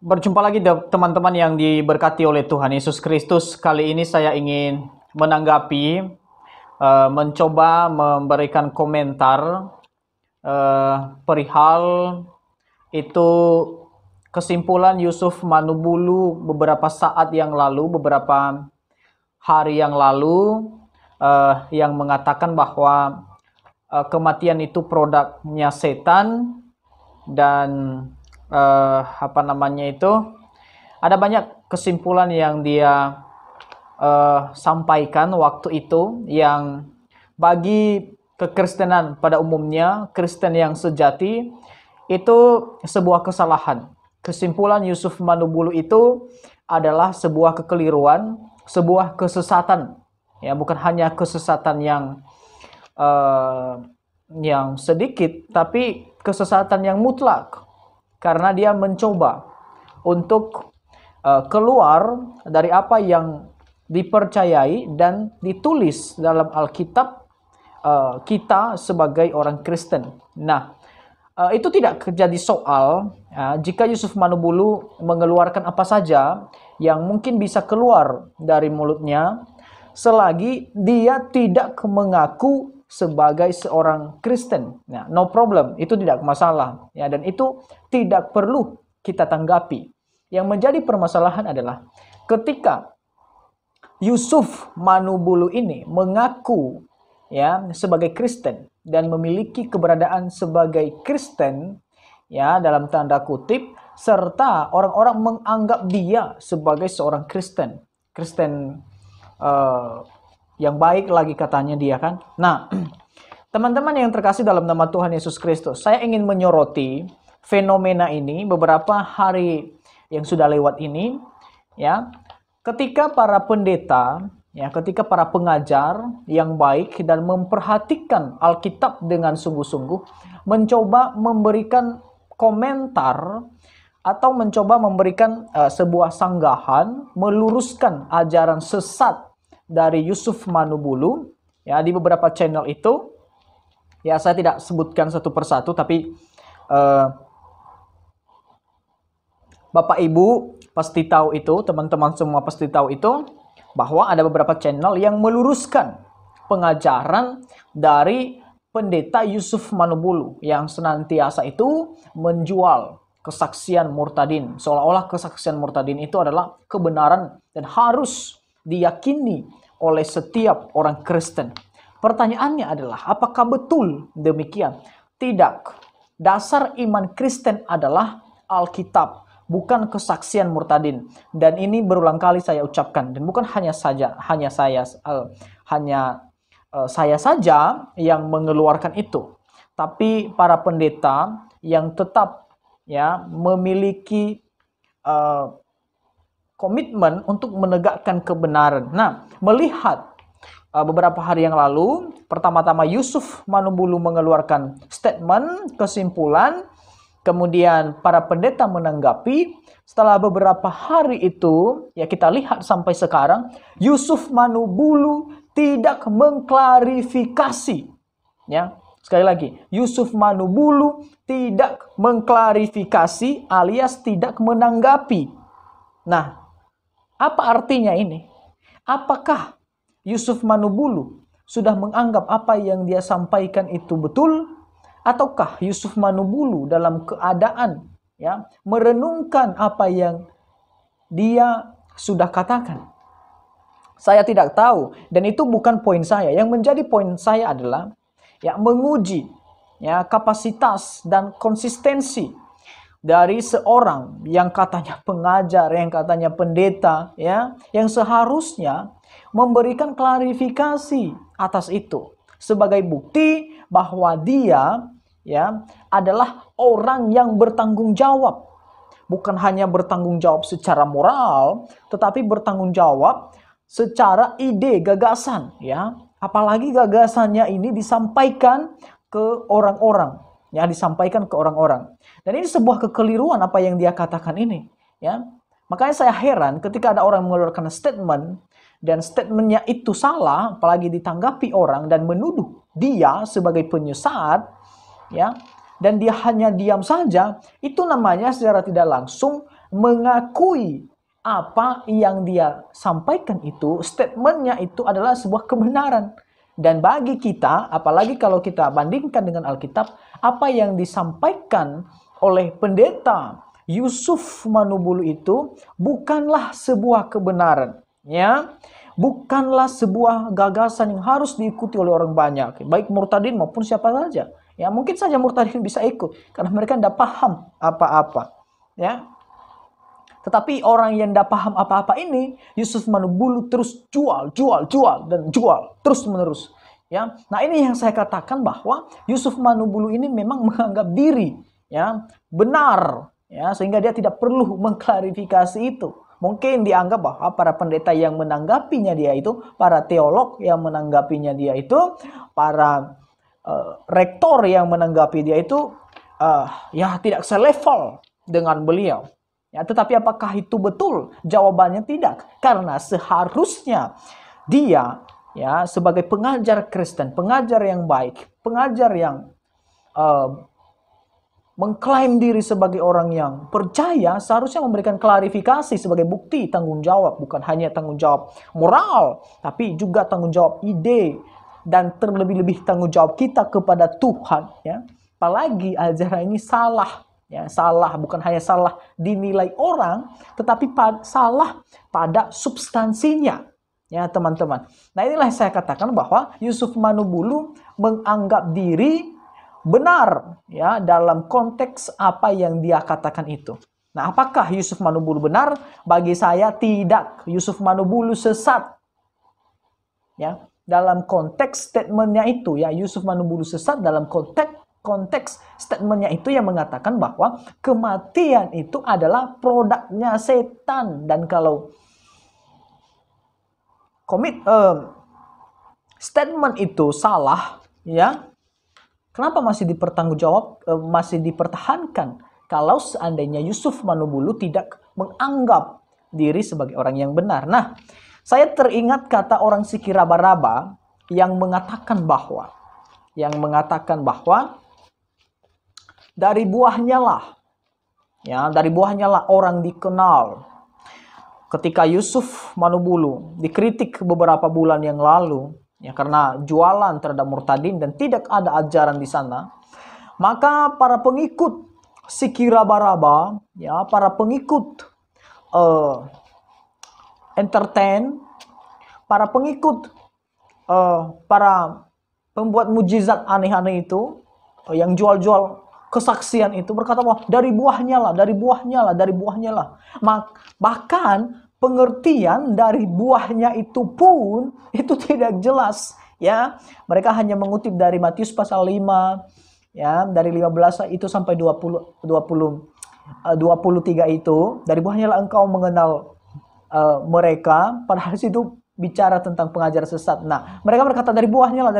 Berjumpa lagi teman-teman yang diberkati oleh Tuhan Yesus Kristus. Kali ini saya ingin menanggapi, mencoba memberikan komentar perihal itu kesimpulan Yusuf Manubulu beberapa saat yang lalu, beberapa hari yang lalu, yang mengatakan bahwa kematian itu produknya setan dan ada banyak kesimpulan yang dia sampaikan waktu itu yang bagi kekristenan pada umumnya, Kristen yang sejati itu sebuah kesalahan. Kesimpulan Yusuf Manubulu itu adalah sebuah kekeliruan, sebuah kesesatan. Ya, bukan hanya kesesatan yang sedikit, tapi kesesatan yang mutlak. Karena dia mencoba untuk keluar dari apa yang dipercayai dan ditulis dalam Alkitab kita sebagai orang Kristen. Nah, itu tidak jadi soal jika Yusuf Manubulu mengeluarkan apa saja yang mungkin bisa keluar dari mulutnya selagi dia tidak mengaku sebagai seorang Kristen. Nah, no problem, itu tidak masalah. Ya, dan itu tidak perlu kita tanggapi. Yang menjadi permasalahan adalah ketika Yusuf Manubulu ini mengaku ya sebagai Kristen dan memiliki keberadaan sebagai Kristen ya dalam tanda kutip, serta orang-orang menganggap dia sebagai seorang Kristen yang baik lagi katanya dia kan. Nah, teman-teman yang terkasih dalam nama Tuhan Yesus Kristus, saya ingin menyoroti fenomena ini beberapa hari yang sudah lewat ini ya. Ketika para pendeta ya, ketika para pengajar yang baik dan memperhatikan Alkitab dengan sungguh-sungguh, mencoba memberikan komentar atau mencoba memberikan sebuah sanggahan, meluruskan ajaran sesat dari Yusuf Manubulu ya di beberapa channel itu. Ya, saya tidak sebutkan satu persatu, tapi Bapak Ibu pasti tahu itu, teman-teman semua pasti tahu itu, bahwa ada beberapa channel yang meluruskan pengajaran dari pendeta Yusuf Manubulu yang senantiasa itu menjual kesaksian murtadin. Seolah-olah kesaksian murtadin itu adalah kebenaran dan harus diyakini oleh setiap orang Kristen. Pertanyaannya adalah, apakah betul demikian? Tidak. Dasar iman Kristen adalah Alkitab, bukan kesaksian murtadin. Dan ini berulang kali saya ucapkan, dan bukan hanya saya saja yang mengeluarkan itu, tapi para pendeta yang tetap ya memiliki komitmen untuk menegakkan kebenaran. Nah, melihat beberapa hari yang lalu, pertama-tama Yusuf Manubulu mengeluarkan statement, kesimpulan, kemudian para pendeta menanggapi. Setelah beberapa hari itu, ya kita lihat sampai sekarang, Yusuf Manubulu tidak mengklarifikasi. Ya, sekali lagi, Yusuf Manubulu tidak mengklarifikasi alias tidak menanggapi. Nah, apa artinya ini? Apakah Yusuf Manubulu sudah menganggap apa yang dia sampaikan itu betul? Ataukah Yusuf Manubulu dalam keadaan ya merenungkan apa yang dia sudah katakan? Saya tidak tahu, dan itu bukan poin saya. Yang menjadi poin saya adalah ya menguji ya kapasitas dan konsistensi dari seorang yang katanya pengajar, yang katanya pendeta, ya, yang seharusnya memberikan klarifikasi atas itu sebagai bukti bahwa dia, ya, adalah orang yang bertanggung jawab, bukan hanya bertanggung jawab secara moral, tetapi bertanggung jawab secara ide, gagasan, ya, apalagi gagasannya ini disampaikan ke orang-orang. Ya, disampaikan ke orang-orang. Dan ini sebuah kekeliruan apa yang dia katakan ini. Ya, makanya saya heran ketika ada orang mengeluarkan statement dan statementnya itu salah, apalagi ditanggapi orang dan menuduh dia sebagai penyesat, ya, dan dia hanya diam saja. Itu namanya secara tidak langsung mengakui apa yang dia sampaikan itu, statementnya itu adalah sebuah kebenaran. Dan bagi kita, apalagi kalau kita bandingkan dengan Alkitab, apa yang disampaikan oleh pendeta Yusuf Manubulu itu bukanlah sebuah kebenaran, ya. Bukanlah sebuah gagasan yang harus diikuti oleh orang banyak, baik murtadin maupun siapa saja. Ya, mungkin saja murtadin bisa ikut karena mereka tidak paham apa-apa, ya. Tetapi orang yang tidak paham apa-apa ini, Yusuf Manubulu terus jual terus menerus. Ya, nah ini yang saya katakan bahwa Yusuf Manubulu ini memang menganggap diri, ya, benar, ya, sehingga dia tidak perlu mengklarifikasi itu. Mungkin dianggap bahwa para pendeta yang menanggapinya dia itu, para teolog yang menanggapinya dia itu, para rektor yang menanggapi dia itu, ya tidak selevel dengan beliau. Ya, tetapi apakah itu betul? Jawabannya tidak. Karena seharusnya dia, ya, sebagai pengajar Kristen, pengajar yang baik, pengajar yang mengklaim diri sebagai orang yang percaya, seharusnya memberikan klarifikasi sebagai bukti tanggung jawab. Bukan hanya tanggung jawab moral, tapi juga tanggung jawab ide, dan terlebih-lebih tanggung jawab kita kepada Tuhan. Ya. Apalagi ajaran ini salah. Ya, salah bukan hanya salah dinilai orang, tetapi salah pada substansinya. Ya, teman-teman. Nah, inilah saya katakan bahwa Yusuf Manubulu menganggap diri benar, ya, dalam konteks apa yang dia katakan itu. Nah, apakah Yusuf Manubulu benar? Bagi saya tidak. Yusuf Manubulu sesat. Ya, dalam konteks statementnya itu, ya, Yusuf Manubulu sesat dalam konteks statementnya itu yang mengatakan bahwa kematian itu adalah produknya setan. Dan kalau statement itu salah, ya, kenapa masih masih dipertahankan kalau seandainya Yusuf Manubulu tidak menganggap diri sebagai orang yang benar? Nah, saya teringat kata orang Sikiraba-raba yang mengatakan bahwa dari buahnya lah, ya, dari buahnya lah orang dikenal. Ketika Yusuf Manubulu dikritik beberapa bulan yang lalu, ya, karena jualan terhadap murtadin dan tidak ada ajaran di sana, maka para pengikut Sikiraba-raba, ya, para pengikut entertain, para pengikut para pembuat mujizat aneh-aneh itu, yang jual-jual kesaksian itu, berkata bahwa dari buahnya lah. Bahkan pengertian dari buahnya itu pun itu tidak jelas, ya. Mereka hanya mengutip dari Matius pasal 5, ya, dari 15 itu sampai 23 itu, dari buahnya lah engkau mengenal mereka, padahal situ bicara tentang pengajar sesat. Nah, mereka berkata dari buahnya lah.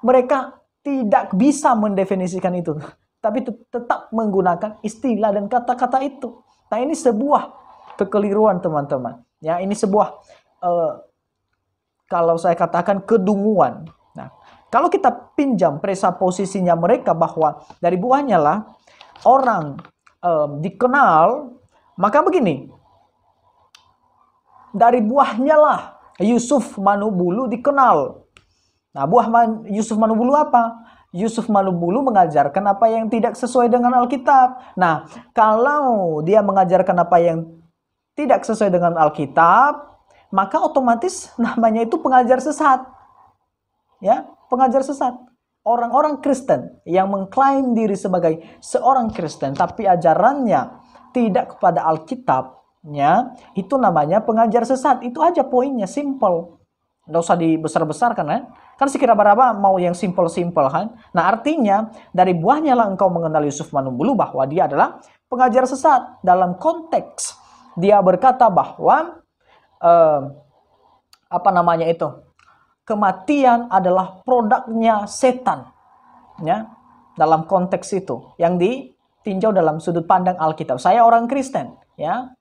Mereka tidak bisa mendefinisikan itu, tapi tetap menggunakan istilah dan kata-kata itu. Nah, ini sebuah kekeliruan, teman-teman. Ya, ini sebuah kalau saya katakan kedunguan. Nah, kalau kita pinjam presuposisinya mereka bahwa dari buahnya lah orang dikenal, maka begini. Dari buahnya lah Yusuf Manubulu dikenal. Nah, Yusuf Manubulu apa? Yusuf Manubulu mengajarkan apa yang tidak sesuai dengan Alkitab. Nah, kalau dia mengajarkan apa yang tidak sesuai dengan Alkitab, maka otomatis namanya itu pengajar sesat. Ya, pengajar sesat. Orang-orang Kristen yang mengklaim diri sebagai seorang Kristen tapi ajarannya tidak kepada Alkitab, ya, itu namanya pengajar sesat. Itu aja poinnya, simple. Nggak usah dibesar-besarkan, kan? Kan Sikiraba-raba mau yang simple-simple, kan? Nah, artinya dari buahnya lah engkau mengenal Yusuf Manubulu, bahwa dia adalah pengajar sesat. Dalam konteks dia berkata bahwa kematian adalah produknya setan, ya. Dalam konteks itu yang ditinjau dalam sudut pandang Alkitab. Saya orang Kristen, ya.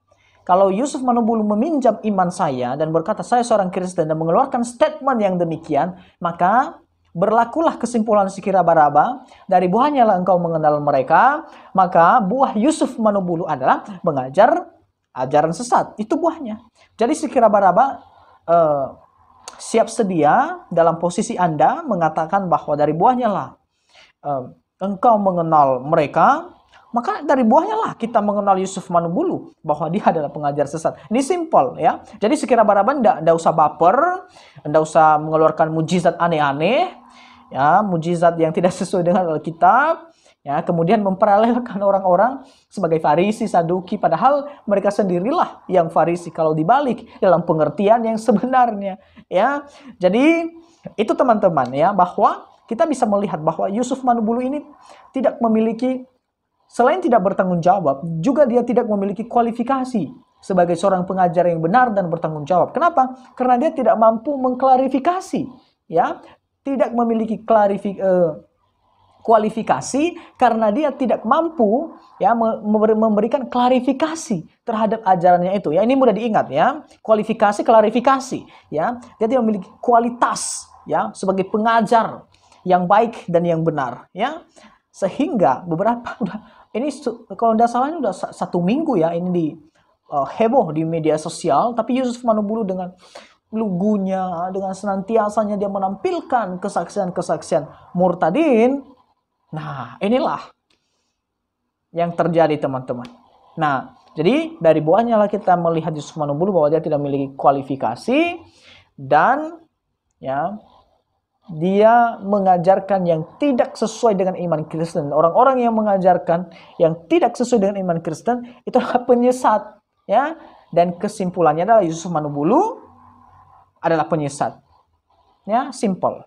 Kalau Yusuf Manubulu meminjam iman saya dan berkata saya seorang Kristen dan mengeluarkan statement yang demikian, maka berlakulah kesimpulan Sikira Baraba, dari buahnya lah engkau mengenal mereka. Maka buah Yusuf Manubulu adalah mengajar ajaran sesat. Itu buahnya. Jadi Sikira Baraba siap sedia dalam posisi Anda mengatakan bahwa dari buahnya lah engkau mengenal mereka, maka dari buahnya lah kita mengenal Yusuf Manubulu bahwa dia adalah pengajar sesat. Ini simple ya. Jadi Sikira Baraba ndak usah baper, ndak usah mengeluarkan mujizat aneh-aneh, ya, mujizat yang tidak sesuai dengan Alkitab, ya, kemudian memparalelkan orang-orang sebagai Farisi, Saduki, padahal mereka sendirilah yang Farisi kalau dibalik dalam pengertian yang sebenarnya, ya. Jadi itu teman-teman ya, bahwa kita bisa melihat bahwa Yusuf Manubulu ini tidak memiliki, selain tidak bertanggung jawab, juga dia tidak memiliki kualifikasi sebagai seorang pengajar yang benar dan bertanggung jawab. Kenapa? Karena dia tidak mampu mengklarifikasi, ya, tidak memiliki kualifikasi karena dia tidak mampu ya memberikan klarifikasi terhadap ajarannya itu. Ya, ini mudah diingat ya. Kualifikasi, klarifikasi, ya. Dia tidak memiliki kualitas ya sebagai pengajar yang baik dan yang benar, ya. Sehingga beberapa ini kalau tidak salah ini udah 1 minggu ya ini di heboh di media sosial, tapi Yusuf Manubulu dengan lugunya, dengan senantiasanya dia menampilkan kesaksian-kesaksian murtadin. Nah, inilah yang terjadi teman-teman. Nah, jadi dari buahnya lah kita melihat Yusuf Manubulu bahwa dia tidak memiliki kualifikasi dan ya dia mengajarkan yang tidak sesuai dengan iman Kristen. Orang-orang yang mengajarkan yang tidak sesuai dengan iman Kristen itu adalah penyesat, ya. Dan kesimpulannya adalah Yusuf Manubulu adalah penyesat. Ya, simple.